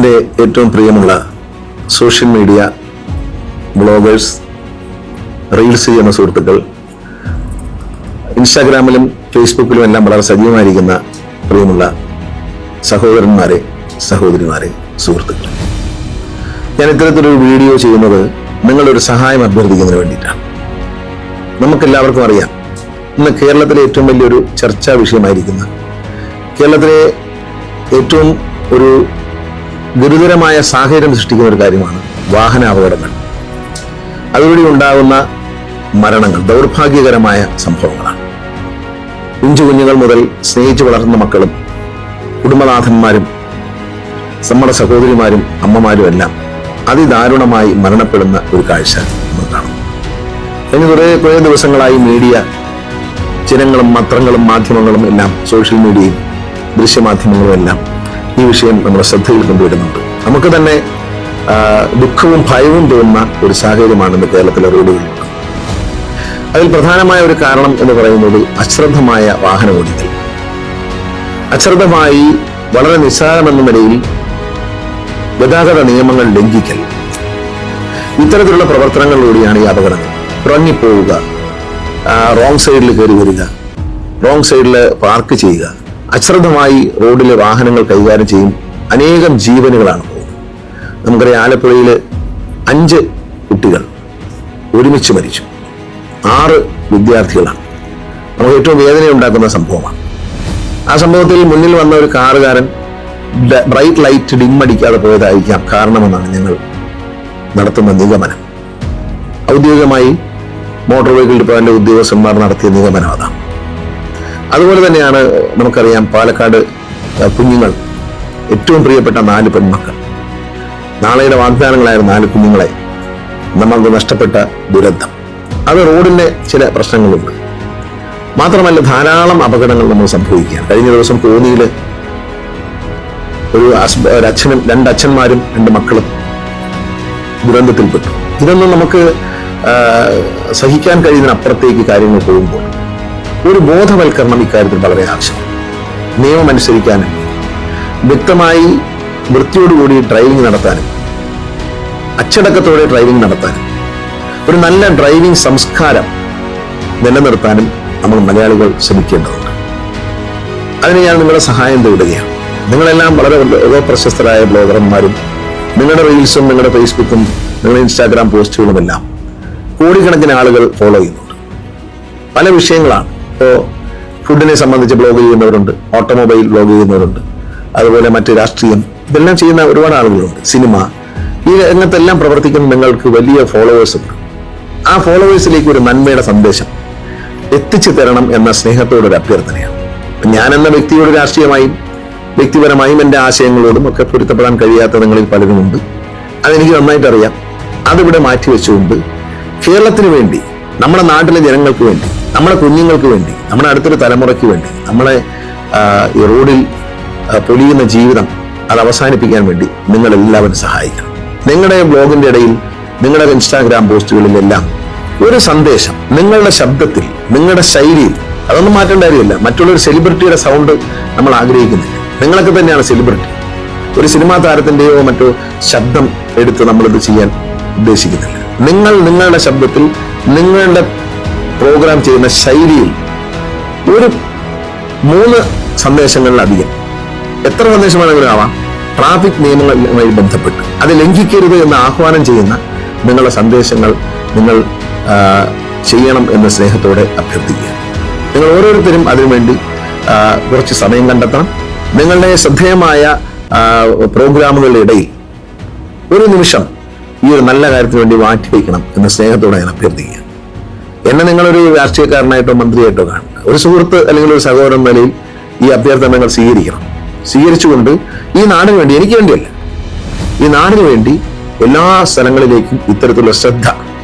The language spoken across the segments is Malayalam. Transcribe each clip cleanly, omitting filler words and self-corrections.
എൻ്റെ ഏറ്റവും പ്രിയമുള്ള സോഷ്യൽ മീഡിയ ബ്ലോഗേഴ്സ്, റീൽസ് ചെയ്യുന്ന സുഹൃത്തുക്കൾ, ഇൻസ്റ്റാഗ്രാമിലും ഫേസ്ബുക്കിലും എല്ലാം വളരെ സജീവമായിരിക്കുന്ന പ്രിയമുള്ള സഹോദരന്മാരെ, സഹോദരിമാരെ, സുഹൃത്തുക്കൾ, ഞാൻ ഇത്തരത്തിലൊരു വീഡിയോ ചെയ്യുന്നത് നിങ്ങളൊരു സഹായം അഭ്യർത്ഥിക്കുന്നതിന് വേണ്ടിയിട്ടാണ്. നമുക്കെല്ലാവർക്കും അറിയാം, ഇന്ന് കേരളത്തിലെ ഏറ്റവും വലിയൊരു ചർച്ചാ വിഷയമായിരിക്കുന്ന, കേരളത്തിലെ ഏറ്റവും ഒരു ഗുരുതരമായ സാഹചര്യം സൃഷ്ടിക്കുന്ന ഒരു കാര്യമാണ് വാഹന അപകടങ്ങൾ. അതുവഴി ഉണ്ടാകുന്ന മരണങ്ങൾ ദൗർഭാഗ്യകരമായ സംഭവങ്ങളാണ്. പിഞ്ചു കുഞ്ഞുങ്ങൾ മുതൽ സ്നേഹിച്ചു വളർന്ന മക്കളും കുടുംബനാഥന്മാരും നമ്മുടെ സഹോദരിമാരും അമ്മമാരും എല്ലാം അതിദാരുണമായി മരണപ്പെടുന്ന ഒരു കാഴ്ച നമ്മൾ കാണുന്നു. കഴിഞ്ഞ കുറേ ദിവസങ്ങളായി മീഡിയ, ജനങ്ങളും പത്രങ്ങളും മാധ്യമങ്ങളും എല്ലാം, സോഷ്യൽ മീഡിയയും ദൃശ്യമാധ്യമങ്ങളും എല്ലാം ഈ വിഷയം നമ്മുടെ ശ്രദ്ധയിൽ കൊണ്ടുവരുന്നുണ്ട്. നമുക്ക് തന്നെ ദുഃഖവും ഭയവും തോന്നുന്ന ഒരു സാഹചര്യമാണ് ഇന്ന് കേരളത്തിലെ റോഡുകളിൽ. അതിൽ പ്രധാനമായ ഒരു കാരണം എന്ന് പറയുന്നത് അശ്രദ്ധമായ വാഹന ഓടിക്കൽ. അശ്രദ്ധമായി വളരെ നിസ്സാരമെന്ന നിലയിൽ ഗതാഗത നിയമങ്ങൾ ലംഘിക്കൽ, ഇത്തരത്തിലുള്ള പ്രവർത്തനങ്ങളിലൂടെയാണ് ഈ അപകടങ്ങൾ. ഉറങ്ങിപ്പോവുക, റോങ് സൈഡിൽ കയറി വരിക, റോങ് സൈഡിൽ പാർക്ക് ചെയ്യുക, അശ്രദ്ധമായി റോഡിലെ വാഹനങ്ങൾ കൈകാര്യം ചെയ്യും. അനേകം ജീവനുകളാണ് പോകുന്നത്. നമുക്കറിയാം, ആലപ്പുഴയിൽ 5 കുട്ടികൾ ഒരുമിച്ച് മരിച്ചു. 6 വിദ്യാർത്ഥികളാണ്. നമുക്ക് ഏറ്റവും വേദനയുണ്ടാക്കുന്ന സംഭവമാണ്. ആ സംഭവത്തിൽ മുന്നിൽ വന്ന ഒരു കാറുകാരൻ ബ്രൈറ്റ് ലൈറ്റ് ഡിം അടിക്കാതെ പോയതായിരിക്കാം കാരണമെന്നാണ് ഞങ്ങൾ നടത്തുന്ന നിഗമനം. ഔദ്യോഗികമായി മോട്ടോർ വെഹിക്കിൾ ഡിപ്പാർട്ട്മെന്റ് ഉദ്യോഗസ്ഥന്മാർ നടത്തിയ നിഗമനം അതാണ്. അതുപോലെ തന്നെയാണ് നമുക്കറിയാം, പാലക്കാട് കുഞ്ഞുങ്ങൾ, ഏറ്റവും പ്രിയപ്പെട്ട 4 പെൺമക്കൾ, നാളെയുടെ വാഗ്ദാനങ്ങളായ 4 കുഞ്ഞുങ്ങളെ നമുക്ക് നഷ്ടപ്പെട്ട ദുരന്തം. അത് റോഡിന്റെ ചില പ്രശ്നങ്ങളുണ്ട്. മാത്രമല്ല, ധാരാളം അപകടങ്ങൾ നമ്മൾ സംഭവിക്കുകയാണ്. കഴിഞ്ഞ ദിവസം കോന്നിയിൽ ഒരു അച്ഛനും 2 അച്ഛന്മാരും 2 മക്കളും ദുരന്തത്തിൽപ്പെട്ടു. ഇതൊന്നും നമുക്ക് സഹിക്കാൻ കഴിയുന്നതിനപ്പുറത്തേക്ക് കാര്യങ്ങൾ പോകുമ്പോൾ ഒരു ബോധവൽക്കരണം ഇക്കാര്യത്തിൽ വളരെ ആവശ്യമാണ്. നിയമം അനുസരിക്കാനും വ്യക്തമായി വൃത്തിയോടുകൂടി ഡ്രൈവിംഗ് നടത്താനും അച്ചടക്കത്തോടെ ഡ്രൈവിംഗ് നടത്താനും ഒരു നല്ല ഡ്രൈവിംഗ് സംസ്കാരം നിലനിർത്താനും നമ്മൾ മലയാളികൾ ശ്രമിക്കേണ്ടതുണ്ട്. അതിന് ഞാൻ നിങ്ങളുടെ സഹായം തേടുകയാണ്. നിങ്ങളെല്ലാം വളരെ പ്രശസ്തരായ ബ്ലോഗർമാരും, നിങ്ങളുടെ റീൽസും നിങ്ങളുടെ ഫേസ്ബുക്കും നിങ്ങളുടെ ഇൻസ്റ്റാഗ്രാം പോസ്റ്റുകളുമെല്ലാം കോടിക്കണക്കിന് ആളുകൾ ഫോളോ ചെയ്യുന്നുണ്ട്. പല വിഷയങ്ങളാണ്. ഇപ്പോൾ ഫുഡിനെ സംബന്ധിച്ച് ബ്ലോഗ് ചെയ്യുന്നവരുണ്ട്, ഓട്ടോമൊബൈൽ ബ്ലോഗ് ചെയ്യുന്നവരുണ്ട്, അതുപോലെ മറ്റ് രാഷ്ട്രീയം, ഇതെല്ലാം ചെയ്യുന്ന ഒരുപാട് ആളുകളുണ്ട്, സിനിമ, ഈ രംഗത്തെല്ലാം പ്രവർത്തിക്കുന്ന നിങ്ങൾക്ക് വലിയ ഫോളോവേഴ്സ് ഉണ്ട്. ആ ഫോളോവേഴ്സിലേക്ക് ഒരു നന്മയുടെ സന്ദേശം എത്തിച്ചു തരണം എന്ന സ്നേഹത്തോടൊരു അഭ്യർത്ഥനയാണ്. ഞാൻ എന്ന വ്യക്തിയോട് രാഷ്ട്രീയമായും വ്യക്തിപരമായും എൻ്റെ ആശയങ്ങളോടും ഒക്കെ പൊരുത്തപ്പെടാൻ കഴിയാത്ത നിങ്ങളിൽ പലരുമുണ്ട്. അതെനിക്ക് നന്നായിട്ട് അറിയാം. അതിവിടെ മാറ്റിവെച്ചുകൊണ്ട് കേരളത്തിന് വേണ്ടി, നമ്മുടെ നാട്ടിലെ ജനങ്ങൾക്ക് വേണ്ടി, നമ്മുടെ കുഞ്ഞുങ്ങൾക്ക് വേണ്ടി, നമ്മുടെ അടുത്തൊരു തലമുറയ്ക്ക് വേണ്ടി, നമ്മളെ ഈ റോഡിൽ പൊലിയുന്ന ജീവിതം അത് അവസാനിപ്പിക്കാൻ വേണ്ടി നിങ്ങൾ എല്ലാവരും സഹായിക്കണം. നിങ്ങളുടെ ബ്ലോഗിന്റെ ഇടയിൽ, നിങ്ങളുടെ ഇൻസ്റ്റാഗ്രാം പോസ്റ്റുകളിലെല്ലാം ഒരു സന്ദേശം നിങ്ങളുടെ ശബ്ദത്തിൽ, നിങ്ങളുടെ ശൈലിയിൽ, അതൊന്നും മാറ്റേണ്ട കാര്യമില്ല. മറ്റുള്ളൊരു സെലിബ്രിറ്റിയുടെ സൗണ്ട് നമ്മൾ ആഗ്രഹിക്കുന്നില്ല. നിങ്ങളൊക്കെ തന്നെയാണ് സെലിബ്രിറ്റി. ഒരു സിനിമാ താരത്തിന്റെയോ മറ്റോ ശബ്ദം എടുത്ത് നമ്മളിത് ചെയ്യാൻ ഉദ്ദേശിക്കുന്നില്ല. നിങ്ങളുടെ ശബ്ദത്തിൽ, നിങ്ങളുടെ പ്രോഗ്രാം ചെയ്യുന്ന ശൈലിയിൽ ഒരു 3 സന്ദേശങ്ങളിലധികം, എത്ര സന്ദേശമാണെങ്കിലും ആവാം, ട്രാഫിക് നിയമങ്ങളുമായി ബന്ധപ്പെട്ട് അത് ലംഘിക്കരുത് എന്ന് ആഹ്വാനം ചെയ്യുന്ന നിങ്ങളുടെ സന്ദേശങ്ങൾ നിങ്ങൾ ചെയ്യണം എന്ന സ്നേഹത്തോടെ അഭ്യർത്ഥിക്കുക. നിങ്ങൾ ഓരോരുത്തരും അതിനുവേണ്ടി കുറച്ച് സമയം കണ്ടെത്തണം. നിങ്ങളുടെ ശ്രദ്ധേയമായ പ്രോഗ്രാമുകളുടെ ഇടയിൽ ഒരു നിമിഷം ഈ ഒരു നല്ല കാര്യത്തിന് വേണ്ടി മാറ്റിവെക്കണം എന്ന സ്നേഹത്തോടെ ഞാൻ അഭ്യർത്ഥിക്കുക. എന്നെ നിങ്ങളൊരു രാഷ്ട്രീയക്കാരനായിട്ടോ മന്ത്രിയായിട്ടോ കാണുക, ഒരു സുഹൃത്ത് അല്ലെങ്കിൽ ഒരു സഹോദരൻ നിലയിൽ ഈ അഭ്യർത്ഥന നിങ്ങൾ സ്വീകരിക്കണം. സ്വീകരിച്ചുകൊണ്ട് ഈ നാടിന് വേണ്ടി, എനിക്ക് വേണ്ടിയല്ല, ഈ നാടിന് വേണ്ടി എല്ലാ സ്ഥലങ്ങളിലേക്കും ഇത്തരത്തിലുള്ള ശ്രദ്ധ.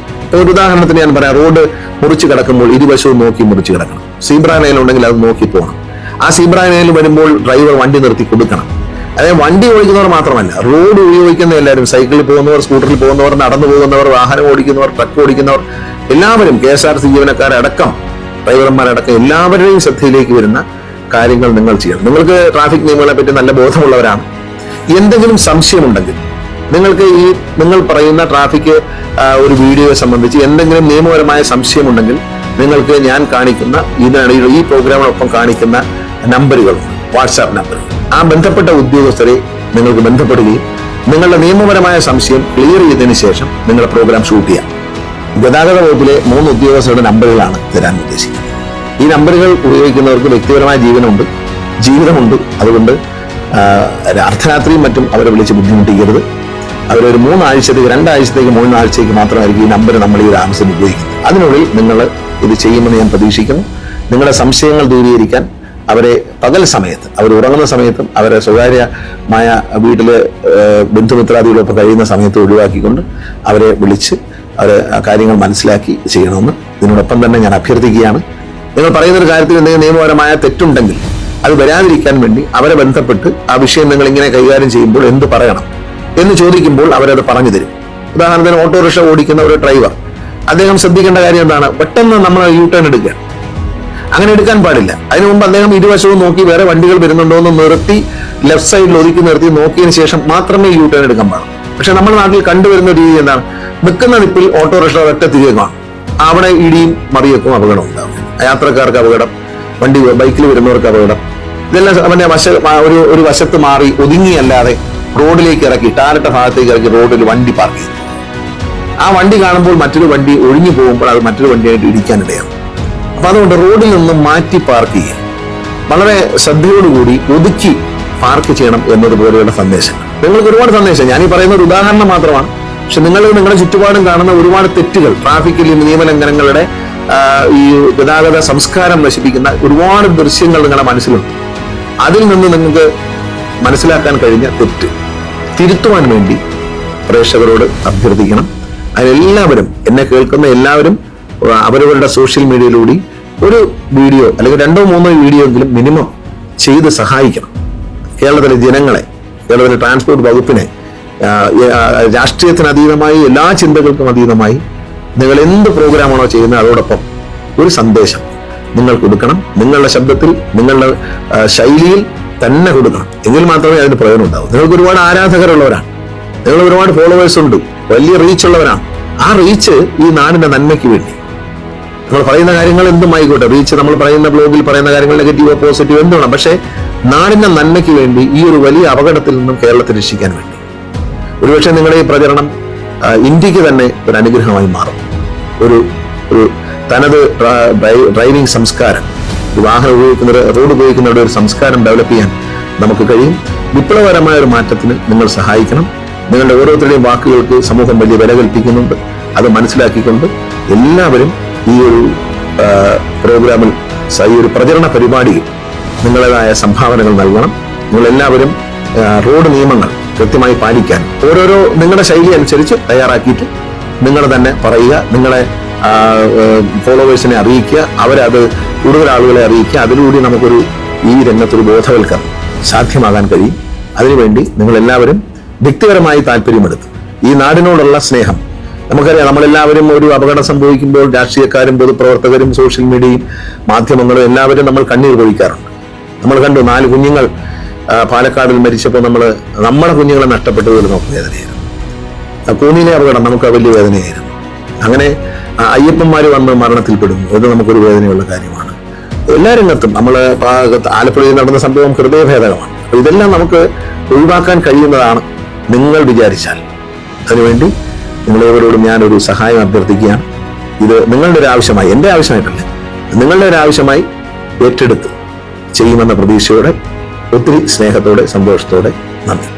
ഒരു ഉദാഹരണത്തിന് ഞാൻ പറയാം, റോഡ് മുറിച്ച് കിടക്കുമ്പോൾ ഇരുവശവും നോക്കി മുറിച്ച് കിടക്കണം. സീബ്ര ലൈൻ ഉണ്ടെങ്കിൽ അത് നോക്കി പോകണം. ആ സീബ്ര ലൈനിൽ വരുമ്പോൾ ഡ്രൈവർ വണ്ടി നിർത്തി കൊടുക്കണം. അതായത് വണ്ടി ഓടിക്കുന്നവർ മാത്രമല്ല, റോഡ് ഉപയോഗിക്കുന്ന എല്ലാവരും, സൈക്കിളിൽ പോകുന്നവർ, സ്കൂട്ടറിൽ പോകുന്നവർ, നടന്നു പോകുന്നവർ, വാഹനം ഓടിക്കുന്നവർ, ട്രക്ക് ഓടിക്കുന്നവർ, എല്ലാവരും, KSRTC ജീവനക്കാരടക്കം, ഡ്രൈവർമാരടക്കം എല്ലാവരുടെയും ശ്രദ്ധയിലേക്ക് വരുന്ന കാര്യങ്ങൾ നിങ്ങൾ ചെയ്യണം. നിങ്ങൾക്ക് ട്രാഫിക് നിയമങ്ങളെ പറ്റി നല്ല ബോധമുള്ളവരാണ്. എന്തെങ്കിലും സംശയമുണ്ടെങ്കിൽ നിങ്ങൾക്ക് നിങ്ങൾ പറയുന്ന ട്രാഫിക് ഒരു വീഡിയോയെ സംബന്ധിച്ച് എന്തെങ്കിലും നിയമപരമായ സംശയമുണ്ടെങ്കിൽ നിങ്ങൾക്ക് ഞാൻ കാണിക്കുന്ന ഈ പ്രോഗ്രാമിനൊപ്പം കാണിക്കുന്ന നമ്പറുകളുണ്ട്, വാട്സാപ്പ് നമ്പർ. ആ ബന്ധപ്പെട്ട ഉദ്യോഗസ്ഥരെ നിങ്ങൾക്ക് ബന്ധപ്പെടുകയും നിങ്ങളുടെ നിയമപരമായ സംശയം ക്ലിയർ ചെയ്തതിനു ശേഷം നിങ്ങളുടെ പ്രോഗ്രാം ഷൂട്ട് ചെയ്യാം. ഗതാഗത വകുപ്പിലെ 3 ഉദ്യോഗസ്ഥരുടെ നമ്പറുകളാണ് തരാൻ ഉദ്ദേശിക്കുന്നത്. ഈ നമ്പറുകൾ ഉപയോഗിക്കുന്നവർക്ക് വ്യക്തിപരമായ ജീവിതമുണ്ട്. അതുകൊണ്ട് അർദ്ധരാത്രിയും മറ്റും അവരെ വിളിച്ച് ബുദ്ധിമുട്ടിക്കരുത്. അവരൊരു 3 ആഴ്ചത്തേക്ക് 2 ആഴ്ചത്തേക്ക് 3 ആഴ്ചയ്ക്ക് മാത്രമായിരിക്കും ഈ നമ്പർ നമ്മൾ ഈ ഒരു ആവശ്യം ഉപയോഗിക്കുന്നത്. അതിനുള്ളിൽ നിങ്ങൾ ഇത് ചെയ്യുമെന്ന് ഞാൻ പ്രതീക്ഷിക്കുന്നു. നിങ്ങളുടെ സംശയങ്ങൾ ദൂരീകരിക്കാൻ അവരെ പകൽ സമയത്ത്, അവർ ഉറങ്ങുന്ന സമയത്തും അവരെ സ്വകാര്യമായ വീട്ടിലെ ബന്ധുമിത്രാദികളൊപ്പം കഴിയുന്ന സമയത്ത് ഒഴിവാക്കിക്കൊണ്ട് അവരെ വിളിച്ച് അവരെ കാര്യങ്ങൾ മനസ്സിലാക്കി ചെയ്യണമെന്ന് ഇതിനോടൊപ്പം തന്നെ ഞാൻ അഭ്യർത്ഥിക്കുകയാണ്. നിങ്ങൾ പറയുന്നൊരു കാര്യത്തിൽ എന്തെങ്കിലും നിയമപരമായ തെറ്റുണ്ടെങ്കിൽ അത് വരാതിരിക്കാൻ വേണ്ടി അവരെ ബന്ധപ്പെട്ട് ആ വിഷയം നിങ്ങൾ ഇങ്ങനെ കൈകാര്യം ചെയ്യുമ്പോൾ എന്ത് പറയണം എന്ന് ചോദിക്കുമ്പോൾ അവരത് പറഞ്ഞു തരും. ഉദാഹരണത്തിന് ഓട്ടോറിക്ഷ ഓടിക്കുന്ന ഒരു ഡ്രൈവർ, അദ്ദേഹം ശ്രദ്ധിക്കേണ്ട കാര്യം എന്താണ്? പെട്ടെന്ന് നമ്മൾ യു-ടേൺ എടുക്കുക. അങ്ങനെ എടുക്കാൻ പാടില്ല. അതിനു മുമ്പ് അദ്ദേഹം ഇരുവശവും നോക്കി വേറെ വണ്ടികൾ വരുന്നുണ്ടോ എന്ന് നിർത്തി ലെഫ്റ്റ് സൈഡിൽ ഒതുക്കി നിർത്തി നോക്കിയതിനു ശേഷം മാത്രമേ യു-ടേൺ എടുക്കാൻ പാടുള്ളൂ. പക്ഷെ നമ്മുടെ നാട്ടിൽ കണ്ടുവരുന്ന രീതി എന്താണ്? നിൽക്കുന്ന നിപ്പിൽ ഓട്ടോറിക്ഷ ഒറ്റ തിരികെ കാണും. അവിടെ ഇടിയും മറിയക്കും അപകടം ഉണ്ടാവും. യാത്രക്കാർക്ക് അപകടം, ബൈക്കിൽ വരുന്നവർക്ക് അപകടം. ഇതെല്ലാം അവന്റെ ഒരു വശത്ത് മാറി ഒതുങ്ങിയല്ലാതെ റോഡിലേക്ക് ഇറക്കി, ടാറിട്ട ഭാഗത്തേക്ക് ഇറക്കി റോഡിൽ വണ്ടി പാർക്ക് ചെയ്തു. ആ വണ്ടി കാണുമ്പോൾ മറ്റൊരു വണ്ടി ഒഴിഞ്ഞു പോകുമ്പോൾ അത് മറ്റൊരു വണ്ടിയായിട്ട് ഇടിക്കാനിടയാണ്. അപ്പൊ അതുകൊണ്ട് റോഡിൽ നിന്നും മാറ്റി പാർക്ക് ചെയ്യുക, വളരെ ശ്രദ്ധയോടുകൂടി ഒതുക്കി പാർക്ക് ചെയ്യണം എന്നതുപോലെയുള്ള സന്ദേശങ്ങൾ. നിങ്ങൾക്ക് ഒരുപാട് സന്ദേശം, ഞാൻ ഈ പറയുന്ന ഒരു ഉദാഹരണം മാത്രമാണ്. പക്ഷെ നിങ്ങളുടെ ചുറ്റുപാടും കാണുന്ന ഒരുപാട് തെറ്റുകൾ, ട്രാഫിക്കിൽ നിയമലംഘനങ്ങളുടെ ഈ ഗതാഗത സംസ്കാരം നശിപ്പിക്കുന്ന ഒരുപാട് ദൃശ്യങ്ങൾ നിങ്ങളുടെ മനസ്സിലുണ്ട്. അതിൽ നിന്ന് നിങ്ങൾക്ക് മനസ്സിലാക്കാൻ കഴിഞ്ഞ തെറ്റ് തിരുത്തുവാൻ വേണ്ടി പ്രേക്ഷകരോട് അഭ്യർത്ഥിക്കണം. അതിലെല്ലാവരും, എന്നെ കേൾക്കുന്ന എല്ലാവരും അവരവരുടെ സോഷ്യൽ മീഡിയയിലൂടെ ഒരു വീഡിയോ അല്ലെങ്കിൽ 2-3 വീഡിയോ എങ്കിലും മിനിമം ചെയ്ത് സഹായിക്കണം. കേരളത്തിലെ ജനങ്ങളെ, കേരളത്തിലെ ട്രാൻസ്പോർട്ട് വകുപ്പിനെ, രാഷ്ട്രീയത്തിന് അതീതമായി എല്ലാ ചിന്തകൾക്കും അതീതമായി നിങ്ങൾ എന്ത് പ്രോഗ്രാമാണോ ചെയ്യുന്നത് അതോടൊപ്പം ഒരു സന്ദേശം നിങ്ങൾ കൊടുക്കണം. നിങ്ങളുടെ ശബ്ദത്തിൽ, നിങ്ങളുടെ ശൈലിയിൽ തന്നെ കൊടുക്കണം. എങ്കിൽ മാത്രമേ അതിന് പ്രയോജനം ഉണ്ടാവൂ. നിങ്ങൾക്ക് ഒരുപാട് ആരാധകരുള്ളവരാണ്, നിങ്ങൾ ഒരുപാട് ഫോളോവേഴ്സ് ഉണ്ട്, വലിയ റീച്ച് ഉള്ളവരാണ്. ആ റീച്ച് ഈ നാടിന്റെ നന്മയ്ക്ക് വേണ്ടി നമ്മൾ പറയുന്ന കാര്യങ്ങൾ എന്തുമായിക്കോട്ടെ, റീച്ച് നമ്മൾ പറയുന്ന ബ്ലോഗിൽ പറയുന്ന കാര്യങ്ങൾ നെഗറ്റീവോ പോസിറ്റീവോ എന്ത് വേണം, പക്ഷേ നാടിന്റെ നന്മയ്ക്ക് വേണ്ടി ഈ ഒരു വലിയ അപകടത്തിൽ നിന്നും കേരളത്തെ രക്ഷിക്കാൻ വേണ്ടി ഒരുപക്ഷെ നിങ്ങളുടെ ഈ പ്രചരണം ഇന്ത്യക്ക് തന്നെ ഒരു അനുഗ്രഹമായി മാറും. ഒരു തനത് ഡ്രൈവിംഗ് സംസ്കാരം, വാഹനം ഉപയോഗിക്കുന്നവർ, റോഡ് ഉപയോഗിക്കുന്നവരുടെ ഒരു സംസ്കാരം ഡെവലപ്പ് ചെയ്യാൻ നമുക്ക് കഴിയും. വിപ്ലവകരമായ ഒരു മാറ്റത്തിന് നിങ്ങൾ സഹായിക്കണം. നിങ്ങളുടെ ഓരോരുത്തരുടെയും വാക്കുകൾക്ക് സമൂഹം വലിയ വില കൽപ്പിക്കുന്നുണ്ട്. അത് മനസ്സിലാക്കിക്കൊണ്ട് എല്ലാവരും ഈ ഒരു പ്രോഗ്രാമിൽ, ഈ ഒരു പ്രചരണ പരിപാടിയിൽ നിങ്ങളുടേതായ സംഭാവനകൾ നൽകണം. നിങ്ങളെല്ലാവരും റോഡ് നിയമങ്ങൾ കൃത്യമായി പാലിക്കാൻ ഓരോരോ നിങ്ങളുടെ ശൈലി അനുസരിച്ച് തയ്യാറാക്കിയിട്ട് നിങ്ങൾ തന്നെ പറയുക, നിങ്ങളെ ഫോളോവേഴ്സിനെ അറിയിക്കുക, അവരത് കൂടുതൽ ആളുകളെ അറിയിക്കുക. അതിലൂടെ നമുക്കൊരു ഈ രംഗത്തൊരു ബോധവൽക്കരണം സാധ്യമാകാൻ കഴിയും. അതിനുവേണ്ടി നിങ്ങളെല്ലാവരും വ്യക്തിപരമായി താല്പര്യമെടുത്ത് ഈ നാടിനോടുള്ള സ്നേഹം, നമുക്കറിയാം നമ്മളെല്ലാവരും ഒരു അപകടം സംഭവിക്കുമ്പോൾ രാഷ്ട്രീയക്കാരും പൊതുപ്രവർത്തകരും സോഷ്യൽ മീഡിയയും മാധ്യമങ്ങളും എല്ലാവരും നമ്മൾ കണ്ണീർ പൊഴിക്കാറുണ്ട്. നമ്മൾ കണ്ടു 4 കുഞ്ഞുങ്ങൾ പാലക്കാടിൽ മരിച്ചപ്പോൾ നമ്മുടെ കുഞ്ഞുങ്ങളെ നഷ്ടപ്പെട്ടതിൽ നമുക്ക് വേദനയായിരുന്നു. കൂനിയിലെ അപകടം നമുക്ക് വലിയ വേദനയായിരുന്നു. അങ്ങനെ അയ്യപ്പന്മാര് വന്ന് മരണത്തിൽപ്പെടുന്നു, ഇത് നമുക്കൊരു വേദനയുള്ള കാര്യമാണ്. എല്ലാ രംഗത്തും ആലപ്പുഴയിൽ നടന്ന സംഭവം ഹൃദയഭേദകമാണ്. ഇതെല്ലാം നമുക്ക് ഒഴിവാക്കാൻ കഴിയുന്നതാണ് നിങ്ങൾ വിചാരിച്ചാൽ. അതിനുവേണ്ടി നിങ്ങളേവരോടും ഞാനൊരു സഹായം അഭ്യർത്ഥിക്കുകയാണ്. ഇത് നിങ്ങളുടെ ഒരു ആവശ്യമായി, എൻ്റെ ആവശ്യമായിട്ടല്ല, നിങ്ങളുടെ ഒരു ആവശ്യമായി ഏറ്റെടുത്ത് ചെയ്യുമെന്ന പ്രതീക്ഷയോടെ, ഒത്തിരി സ്നേഹത്തോടെ, സന്തോഷത്തോടെ, നന്ദി.